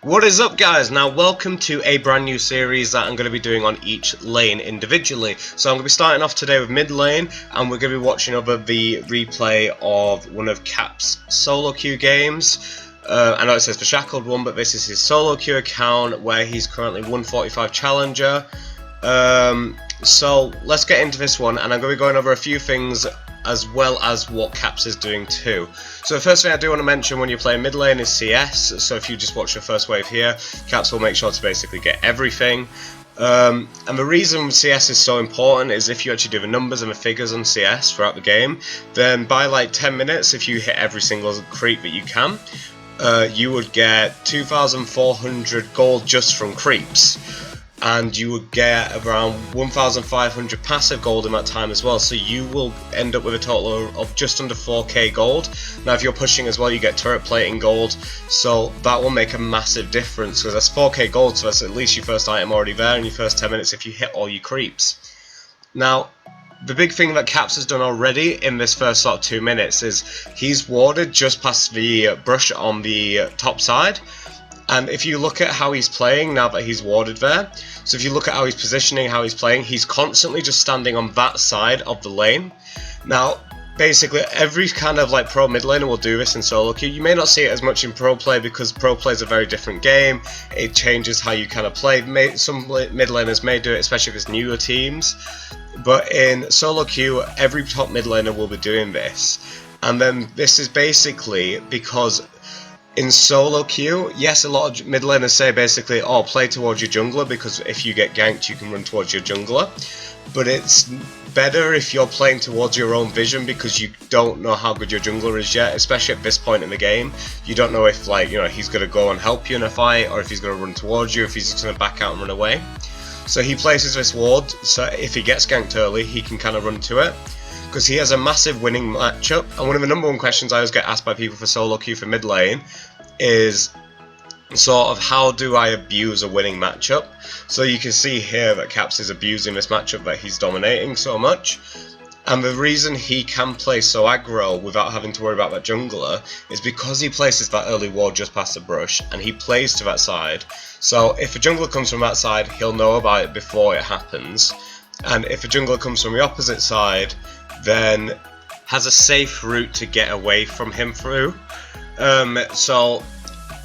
What is up, guys? Now welcome to a brand new series that I'm going to be doing on each lane individually. So I'm going to be starting off today with mid lane, and we're going to be watching over the replay of one of Cap's soloQ games. I know it says the Shackled one, but this is his soloQ account where he's currently 145 challenger. So let's get into this one, and I'm going to be going over a few things as well as what Caps is doing too. So the first thing I do want to mention when you're playing mid lane is CS. So if you just watch the first wave here, Caps will make sure to basically get everything. And the reason CS is so important is if you actually do the numbers and the figures on CS throughout the game, then by like 10 minutes, if you hit every single creep that you can, you would get 2,400 gold just from creeps. And you would get around 1,500 passive gold in that time as well, so you will end up with a total of just under 4k gold. Now if you're pushing as well, you get turret plating gold, so that will make a massive difference, because that's 4k gold, so that's at least your first item already there in your first 10 minutes if you hit all your creeps. Now the big thing that Caps has done already in this first sort of 2 minutes is he's warded just past the brush on the top side. And if you look at how he's playing now that he's warded there, so if you look at how he's positioning, how he's playing, he's constantly just standing on that side of the lane. Now, basically every kind of like pro mid laner will do this in soloQ. You may not see it as much in pro play because pro play is a very different game. It changes how you kind of play. Some mid laners may do it, especially if it's newer teams. But in soloQ, every top mid laner will be doing this. And then this is basically because in soloQ, yes, a lot of mid laners say basically, oh, play towards your jungler, because if you get ganked you can run towards your jungler. But it's better if you're playing towards your own vision, because you don't know how good your jungler is yet, especially at this point in the game. You don't know if, like, you know, he's going to go and help you in a fight, or if he's going to run towards you, if he's just going to back out and run away. So he places this ward, so if he gets ganked early, he can kind of run to it, because he has a massive winning matchup. And one of the number one questions I always get asked by people for soloQ for mid lane is sort of, how do I abuse a winning matchup? So you can see here that Caps is abusing this matchup that he's dominating so much. And the reason he can play so aggro without having to worry about that jungler is because he places that early ward just past the brush, and he plays to that side. So if a jungler comes from that side, he'll know about it before it happens. And if a jungler comes from the opposite side, then has a safe route to get away from him through. So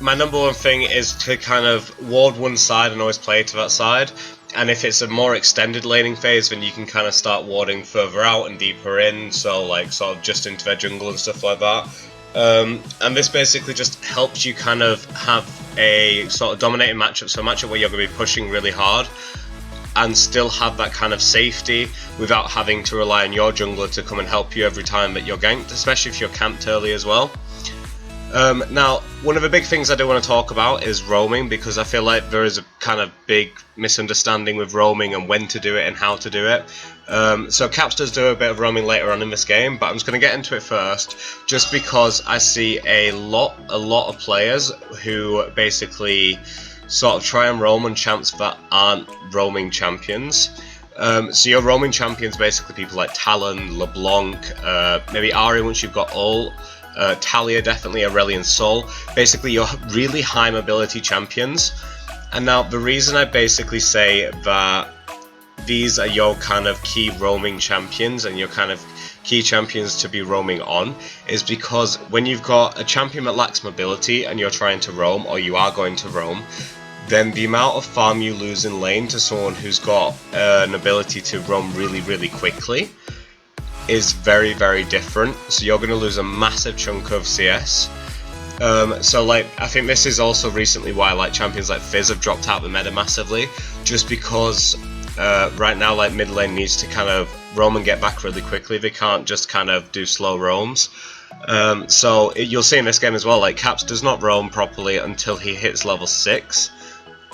my number one thing is to kind of ward one side and always play to that side. And if it's a more extended laning phase, then you can kind of start warding further out and deeper in, so like sort of just into their jungle and stuff like that. And this basically just helps you kind of have a sort of dominating matchup, so a matchup where you're going to be pushing really hard and still have that kind of safety without having to rely on your jungler to come and help you every time that you're ganked, especially if you're camped early as well. Now, one of the big things I do want to talk about is roaming, because I feel like there is a kind of big misunderstanding with roaming and when to do it and how to do it. So Caps does do a bit of roaming later on in this game, but I'm just going to get into it first, just because I see a lot of players who basically sort of try and roam on champs that aren't roaming champions. So your roaming champions, basically people like Talon, LeBlanc, maybe Ahri once you've got ult, Talia definitely, Aurelion Sol, basically your really high mobility champions. And now the reason I basically say that these are your kind of key roaming champions and your kind of key champions to be roaming on is because when you've got a champion that lacks mobility and you're trying to roam, or you are going to roam, then the amount of farm you lose in lane to someone who's got an ability to roam really quickly is very different. So you're going to lose a massive chunk of CS. So like, I think this is also recently why like champions like Fizz have dropped out the meta massively, just because right now like mid lane needs to kind of roam and get back really quickly. They can't just kind of do slow roams. So you'll see in this game as well, like Caps does not roam properly until he hits level 6.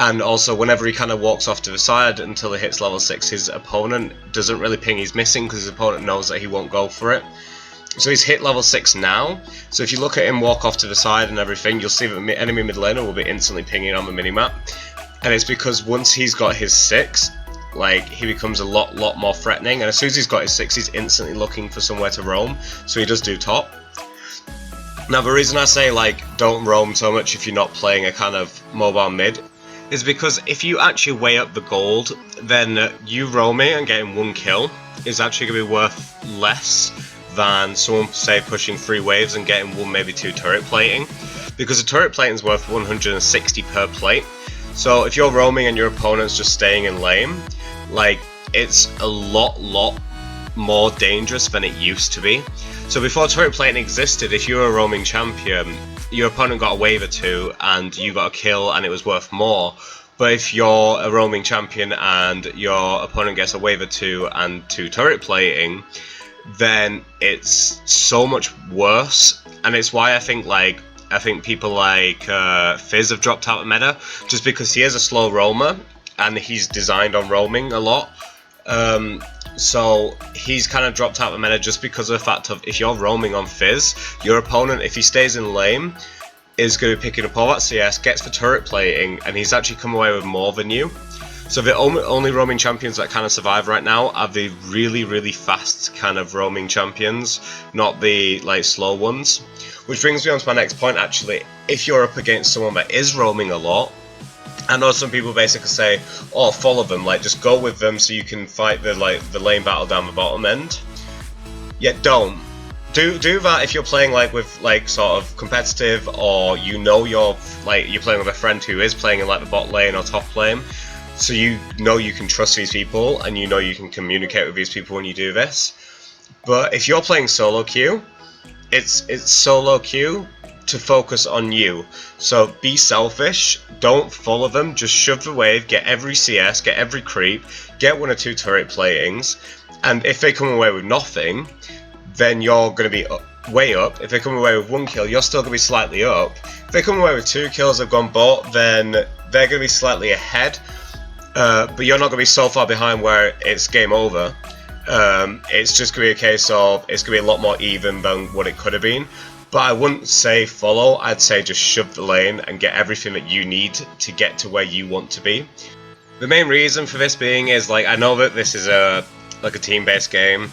And also whenever he kind of walks off to the side until he hits level 6, his opponent doesn't really ping he's missing, because his opponent knows that he won't go for it. So he's hit level 6 now, so if you look at him walk off to the side and everything, you'll see that the enemy mid laner will be instantly pinging on the minimap. And it's because once he's got his 6, like, he becomes a lot more threatening, and as soon as he's got his 6, he's instantly looking for somewhere to roam, so he does do top. Now the reason I say like don't roam so much if you're not playing a kind of mobile mid is because if you actually weigh up the gold, then you roaming and getting 1 kill is actually going to be worth less than someone, say, pushing 3 waves and getting 1, maybe 2 turret plating, because a turret plating is worth 160 per plate. So if you're roaming and your opponent's just staying in lane, like, it's a lot more dangerous than it used to be. So before turret plating existed, if you were a roaming champion, your opponent got a wave or 2 and you got a kill and it was worth more. But if you're a roaming champion and your opponent gets a wave or 2 and 2 turret plating, then it's so much worse. And it's why I think people like Fizz have dropped out of meta, just because he is a slow roamer and he's designed on roaming a lot. So he's kind of dropped out of meta just because of the fact of, if you're roaming on Fizz, your opponent, if he stays in lane, is going to be picking up all that CS, gets the turret plating, and he's actually come away with more than you. So the only roaming champions that kind of survive right now are the really fast kind of roaming champions, not the like slow ones. Which brings me on to my next point actually. If you're up against someone that is roaming a lot, I know some people basically say, oh, follow them, like just go with them so you can fight the lane battle down the bottom end. Yet don't. Do that if you're playing like with like sort of competitive, or you know you're playing with a friend who is playing in like the bot lane or top lane, so you know you can trust these people and you know you can communicate with these people when you do this. But if you're playing solo queue, it's solo queue to focus on you. So be selfish, don't follow them, just shove the wave, get every CS, get every creep, get 1 or 2 turret platings, and if they come away with nothing, then you're going to be way up. If they come away with 1 kill, you're still going to be slightly up. If they come away with 2 kills, they've gone bot, then they're going to be slightly ahead, but you're not going to be so far behind where it's game over. It's just going to be a case of, it's going to be a lot more even than what it could have been. But I wouldn't say follow, I'd say just shove the lane and get everything that you need to get to where you want to be. The main reason for this being is, like, I know that this is a team-based game,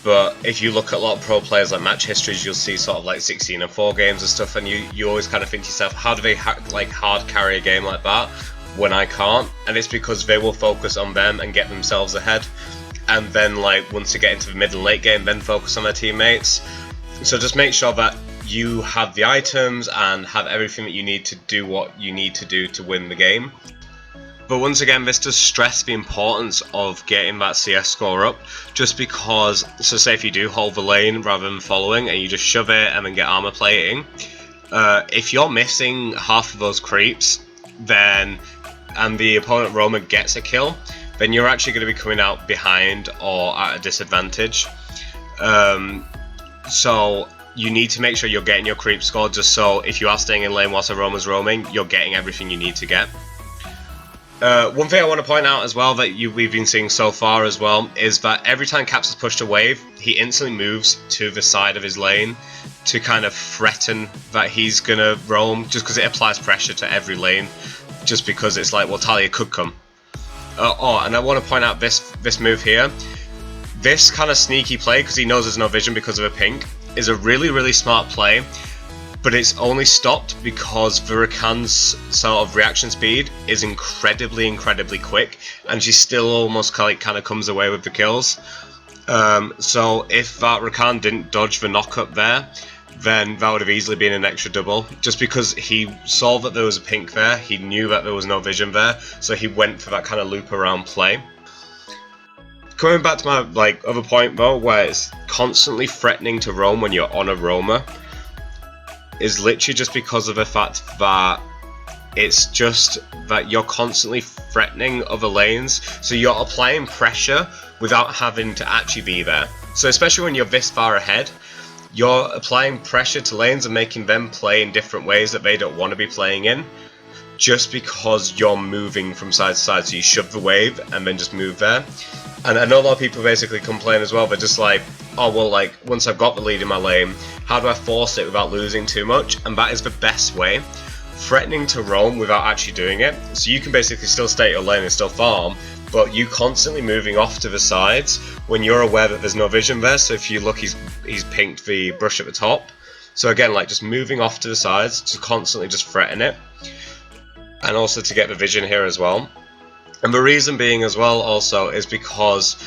but if you look at a lot of pro players like match histories, you'll see sort of like 16-4 games and stuff, and you always kind of think to yourself, how do they hard carry a game like that when I can't? And it's because they will focus on them and get themselves ahead, and then like once they get into the mid and late game, then focus on their teammates. So just make sure that you have the items and have everything that you need to do what you need to do to win the game. But once again, this does stress the importance of getting that CS score up, just because, so say if you do hold the lane rather than following and you just shove it and then get armor plating, if you're missing half of those creeps, then and the opponent roamer gets a kill, then you're actually going to be coming out behind or at a disadvantage. So you need to make sure you're getting your creep score, just so if you are staying in lane whilst a roamer's roaming, you're getting everything you need to get. One thing I want to point out as well that we've been seeing so far as well is that every time Caps has pushed a wave, he instantly moves to the side of his lane to kind of threaten that he's going to roam, just because it applies pressure to every lane, just because it's like, well, Talia could come. And I want to point out this move here. This kind of sneaky play, because he knows there's no vision because of a pink, is a really smart play, but it's only stopped because Rakan's sort of reaction speed is incredibly quick, and she still almost kind of comes away with the kills. So if that Rakan didn't dodge the knock up there, then that would have easily been an extra double. Just because he saw that there was a pink there, he knew that there was no vision there, so he went for that kind of loop around play. Coming back to my other point though, where it's constantly threatening to roam when you're on a roamer, is literally just because of the fact that it's just that you're constantly threatening other lanes, so you're applying pressure without having to actually be there. So especially when you're this far ahead, you're applying pressure to lanes and making them play in different ways that they don't want to be playing in, just because you're moving from side to side. So you shove the wave and then just move there. And I know a lot of people basically complain as well, they're just like, oh well, like once I've got the lead in my lane, how do I force it without losing too much? And that is the best way, threatening to roam without actually doing it. So you can basically still stay at your lane and still farm, but you constantly moving off to the sides when you're aware that there's no vision there. So if you look, he's pinked the brush at the top, So again, like just moving off to the sides, to constantly just threaten it, and also to get the vision here as well. And the reason being as well also is because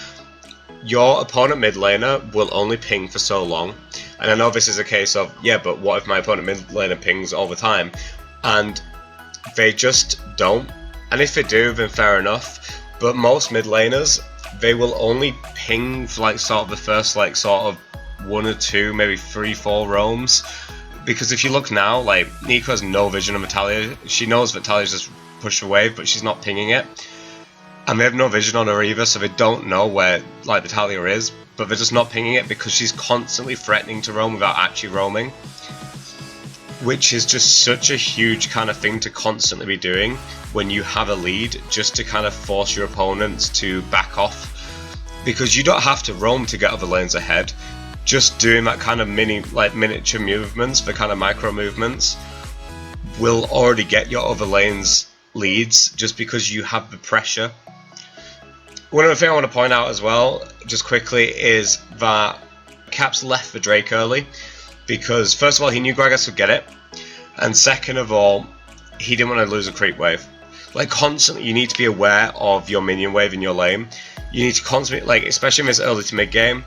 your opponent mid laner will only ping for so long. And I know this is a case of, yeah, but what if my opponent mid laner pings all the time? And they just don't. And if they do, then fair enough. But most mid laners, they will only ping for like sort of the first like sort of 1 or 2, maybe 3, 4 roams. Because if you look now, like Nico has no vision of Talia. She knows that Talia's just pushed the wave, but she's not pinging it. And they have no vision on her either, so they don't know where like the Talia is, but they're just not pinging it because she's constantly threatening to roam without actually roaming. Which is just such a huge kind of thing to constantly be doing when you have a lead, just to kind of force your opponents to back off. Because you don't have to roam to get other lanes ahead. Just doing that kind of miniature movements, the kind of micro movements, will already get your other lanes leads just because you have the pressure. One other thing I want to point out as well, just quickly, is that Caps left the Drake early because first of all he knew Gragas would get it, and second of all he didn't want to lose a creep wave. Like constantly you need to be aware of your minion wave in your lane. You need to constantly, like especially in this early to mid game,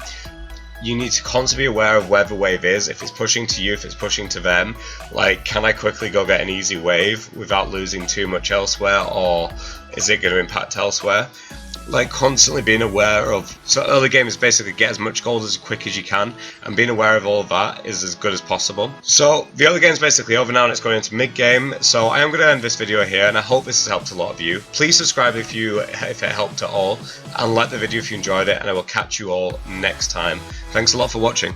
you need to constantly be aware of where the wave is, if it's pushing to you, if it's pushing to them. Like, can I quickly go get an easy wave without losing too much elsewhere, or is it going to impact elsewhere? Like constantly being aware of, so early game is basically get as much gold as quick as you can, and being aware of all of that is as good as possible. So the early game is basically over now and it's going into mid game, so I am going to end this video here, and I hope this has helped a lot of you. Please subscribe if it helped at all, and like the video if you enjoyed it, and I will catch you all next time. Thanks a lot for watching.